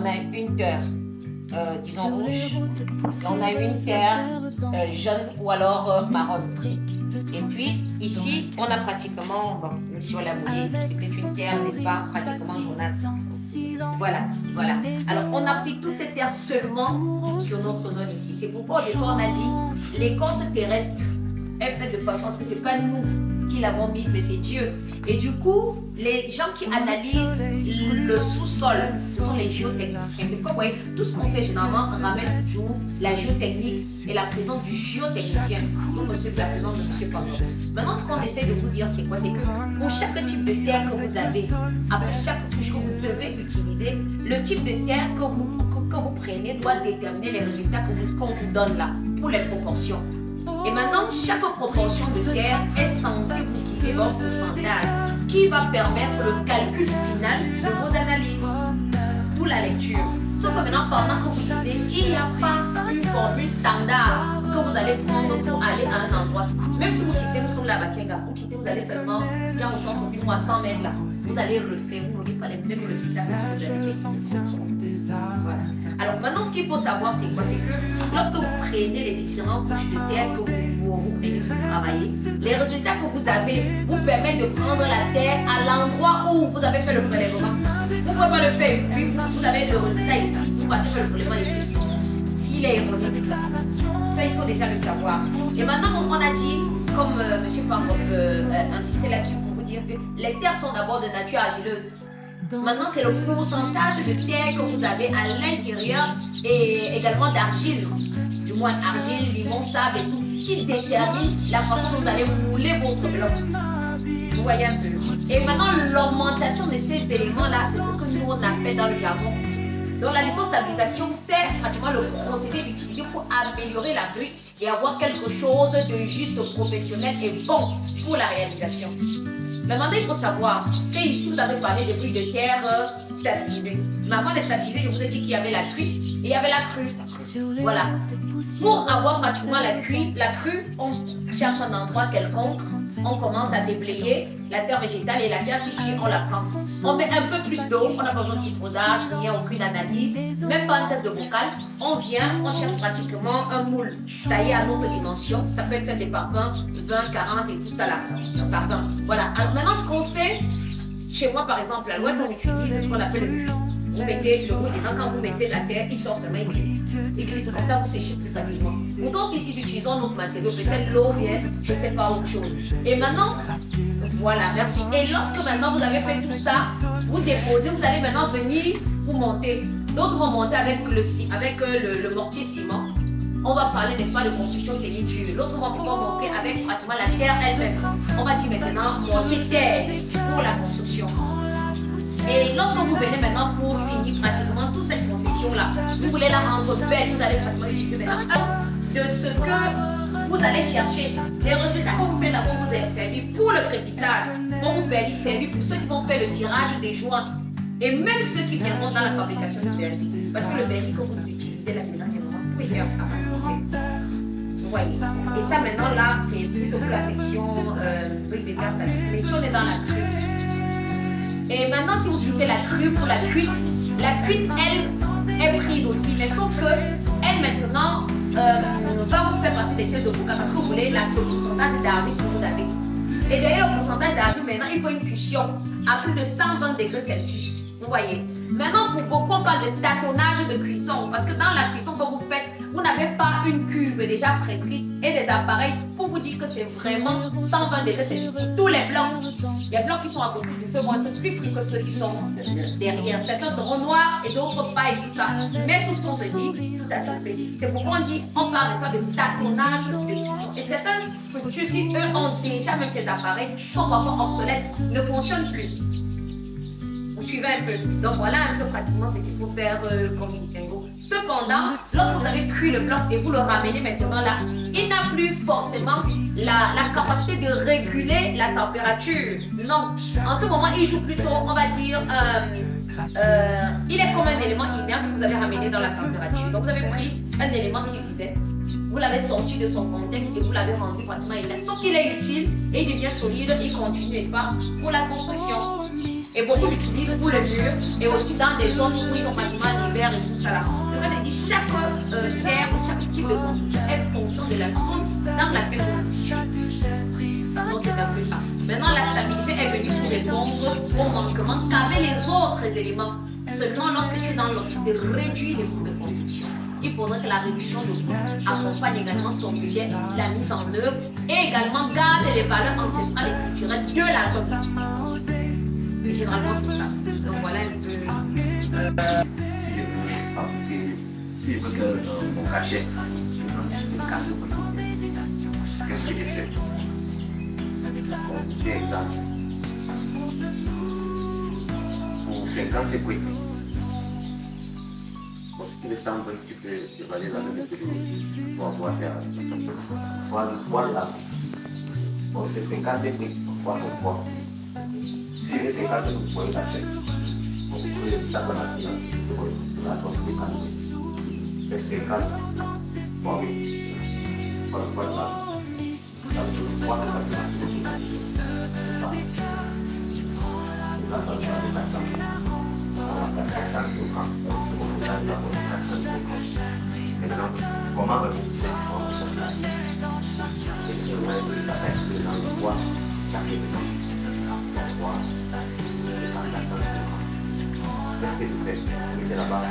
on a une terre, disons rouge, on a une terre jaune ou alors marron. Et puis ici, on a pratiquement, bon, même si on l'a mouillé, c'était une terre, n'est-ce pas, pratiquement jaunâtre. Voilà, voilà. Alors on a pris toutes ces terres seulement sur notre zone ici. C'est pourquoi au départ on a dit l'écorce terrestre est faite de façon à ce que c'est pas nous qui l'avons mise, mais c'est Dieu. Et du coup, les gens qui analysent le sous-sol, ce sont les géotechniciens. C'est pourquoi, vous voyez, tout ce qu'on fait généralement ramène toujours la géotechnique et la présence du géotechnicien. Donc, la présence de M. Pandore. Maintenant, ce qu'on essaie de vous dire, c'est quoi? C'est que pour chaque type de terre que vous avez, après chaque couche que vous devez utiliser, le type de terre que vous prenez doit déterminer les résultats qu'on vous donne là, pour les proportions. Et maintenant, chaque proportion de terre est censée vous citer votre pourcentage qui va permettre le calcul final de vos analyses. D'où la lecture. Sauf que maintenant, pendant que vous lisez, il n'y a pas une formule standard que vous allez prendre pour aller à un endroit. Même si vous quittez, nous sommes là, vous quittez, vous allez seulement bien au centre, puis à 100 mètres là. Vous allez refaire, vous n'aurez pas les mêmes résultats que si vous avez fait ici. Voilà. Alors maintenant, ce qu'il faut savoir, c'est quoi? C'est que lorsque vous prenez les différentes couches de terre que vous prenez pour travailler, les résultats que vous avez vous permettent de prendre la terre à l'endroit où vous avez fait le prélèvement. Vous ne pouvez pas le faire, puis vous avez le résultat ici, vous pouvez faire le prélèvement ici. S'il est erroné, ça il faut déjà le savoir. Et maintenant, on a dit, comme M. Pandore insistait là-dessus pour vous dire que les terres sont d'abord de nature argileuse. Maintenant, c'est le pourcentage de terre que vous avez à l'intérieur et également d'argile, du moins argile, limon, sable et tout, qui détermine la façon dont vous allez mouler votre bloc. Vous voyez un peu. Et maintenant, l'augmentation de ces éléments-là, c'est ce que nous on appelle dans le jargon. Donc, la lithostabilisation, c'est pratiquement le procédé utilisé pour améliorer la grue et avoir quelque chose de juste, professionnel et bon pour la réalisation. Mais maintenant, il faut savoir qu'ici, vous avez parlé de briques de terre stabilisées. Mais avant de stabiliser, je vous ai dit qu'il y avait la crue et il y avait la crue. Voilà. Pour avoir pratiquement la crue, on cherche un endroit quelconque, on commence à déblayer la terre végétale et la terre qui chie, on la prend. On met un peu plus d'eau, on n'a pas besoin de filtrage, rien, aucune analyse, même pas un test de bocal. On vient, on cherche pratiquement un moule taillé à notre dimension. Ça peut être celle des parfums, 20, 40 et tout ça là. Pardon. Voilà. Alors maintenant, ce qu'on fait, chez moi par exemple, à l'ouest, on utilise ce qu'on appelle le moule. Vous mettez le moule dedans, quand vous mettez la terre, il sort seulement, il glisse. Il glisse, comme ça vous séchez plus facilement. Pourtant, si nous utilisons notre matériau, peut-être l'eau vient, je ne sais pas, autre chose. Et maintenant, voilà, merci. Et lorsque maintenant vous avez fait tout ça, vous déposez, vous allez maintenant venir vous monter. D'autres vont monter avec le mortier ciment. On va parler, n'est-ce pas, de construction séniture. L'autre va pouvoir monter avec pratiquement la terre elle-même. On va dire maintenant mortier terre pour la construction. Et lorsque vous venez maintenant pour finir pratiquement toute cette concession-là, vous voulez la rendre belle, vous allez pratiquement utiliser maintenant de ce que vous allez chercher. Les résultats que vous faites là vont vous servi pour le crépissage, vont vous servir pour ceux qui vont faire le tirage des joints et même ceux qui viendront dans la fabrication du vernis. Parce que le vernis que vous utilisez là, maintenant, vous pouvez faire vous voyez. Et ça maintenant là, c'est plutôt pour la section briques de terre. Mais si on est dans la crue. Et maintenant, si vous occupez la crue pour la cuite, elle est prise aussi, mais sauf que elle maintenant va vous faire passer des tests de bocal parce que vous voulez le pourcentage d'argile que vous avez. Et derrière le pourcentage d'argile, maintenant, il faut une cuisson à plus de 120 degrés Celsius. Vous voyez. Maintenant, pour beaucoup, on parle de tâtonnage de cuisson parce que dans la cuisson que vous faites, vous n'avez pas une cuve déjà prescrite et des appareils pour vous dire que c'est vraiment 120 degrés Celsius pour tous les blancs. Les blancs qui sont à côté du feu vont être plus que ceux qui sont derrière. Certains seront noirs et d'autres pas et tout ça. Mais tout ce qu'on se dit, tout à fait. C'est pourquoi on dit, on parle de tâtonnage de cuisson. Et certaines structures qui, eux, ont déjà même ces appareils, sont parfois obsolètes, ne fonctionnent plus. Vous suivez un peu. Donc voilà un peu pratiquement ce qu'il faut faire comme distinguo. Cependant, lorsque vous avez cuit le blanc et vous le ramenez maintenant là, il n'a plus forcément la capacité de réguler la température. Non. En ce moment, il joue plutôt, on va dire, il est comme un élément inerte que vous avez ramené dans la température. Donc vous avez pris un élément qui vivait, vous l'avez sorti de son contexte et vous l'avez rendu pratiquement inerte. Sauf qu'il est utile et il devient solide, il continue, n'est-ce pas, pour la construction. et beaucoup l'utilisent pour les murs et aussi dans des zones où ils ont pratiquement l'hiver et tout ça là. C'est vrai, je dis chaque terre, chaque type de construction est fonction de la zone dans laquelle vous vous situez. Donc c'est un peu ça. Maintenant, la stabilité est venue pour répondre au manquement qu'avaient les autres éléments. Seulement lorsque tu es dans l'optique de réduire les coûts de construction, il faudrait que la réduction de coûts accompagne également ton budget, la mise en œuvre et également garde les valeurs ancestrales et culturelles de la zone. Et généralement c'est ça. Donc voilà un peu. Si je veux que mon cachet, c'est une carte de politique, qu'est-ce que j'ai fait? Bon, par exemple, pour 50 équipes, bon, si tu descends, tu peux évaluer la méthodologie pour avoir la bon, c'est 50 équipes, fois pour fois. Si les 50 vous pouvez lâcher, vous pouvez faire dans la finance, de la sortie des canaux. Les 50 fois 8, fois de l'argent. Donc, 3 c'est la sortie de 400. On a 400 kg. Maintenant, comment repousser cette forme? C'est que vous avez la tête dans le bois, qu'est-ce que tu fais? Tu es là-bas,